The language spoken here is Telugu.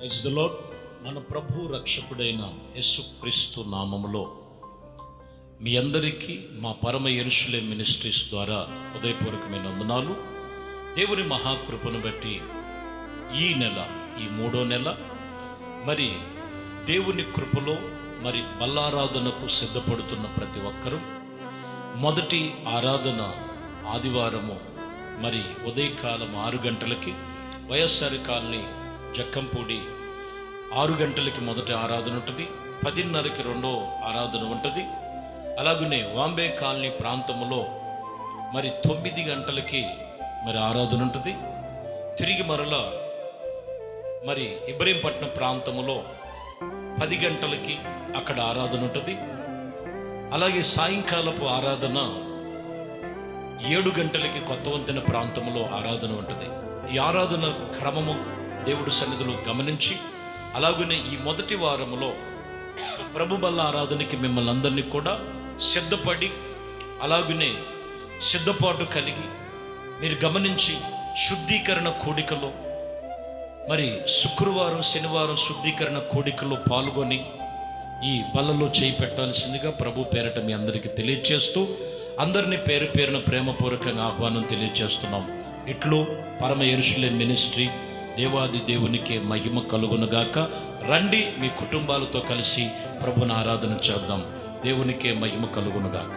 Praise the lord. మన ప్రభు రక్షకుడైన యేసుక్రీస్తు నామములో మీ అందరికీ మా పరమ యెరూషలేము మినిస్ట్రీస్ ద్వారా హృదయపూర్వకమైన వందనాలు. దేవుని మహాకృపను బట్టి ఈ నెల, ఈ 3వ నెల మరి దేవుని కృపలో మరి బల్లారాధనకు సిద్ధపడుతున్న ప్రతి ఒక్కరూ మొదటి ఆరాధన ఆదివారము మరి ఉదయకాలం 6 గంటలకి, వైఎస్ఆర్ కాలనీ జక్కంపూడి 6 గంటలకి మొదటి ఆరాధన ఉంటుంది, 10:30కి రెండో ఆరాధన ఉంటుంది. అలాగనే వాంబే కాలనీ ప్రాంతంలో మరి 9 గంటలకి మరి ఆరాధన ఉంటుంది. తిరిగి మరలా మరి ఇబ్రహీంపట్నం ప్రాంతంలో 10 గంటలకి అక్కడ ఆరాధన ఉంటుంది. అలాగే సాయంకాలపు ఆరాధన 7 గంటలకి కొత్త వంతెన ప్రాంతంలో ఆరాధన ఉంటుంది. ఈ ఆరాధన క్రమము దేవుడి సన్నిధిలో గమనించి, అలాగనే ఈ మొదటి వారములో ప్రభు బల్ల ఆరాధనకి మిమ్మల్ని అందరినీ కూడా సిద్ధపడి, అలాగనే సిద్ధపాటు కలిగి మీరు గమనించి శుద్ధీకరణ కోడికలో మరి శుక్రవారం శనివారం శుద్ధీకరణ కోడికలో పాల్గొని ఈ బల్లలో చేయి పెట్టాల్సిందిగా ప్రభు పేరట మీ అందరికీ తెలియజేస్తూ, అందరినీ పేరు పేరున ప్రేమపూర్వకంగా ఆహ్వానం తెలియజేస్తున్నాం. ఇట్లు పరమ యెరూషలేము మినిస్ట్రీ. దేవాది దేవునికే మహిమ కలుగునుగాక. రండి, మీ కుటుంబాలతో కలిసి ప్రభుని ఆరాధన చేద్దాం. దేవునికే మహిమ కలుగునుగాక.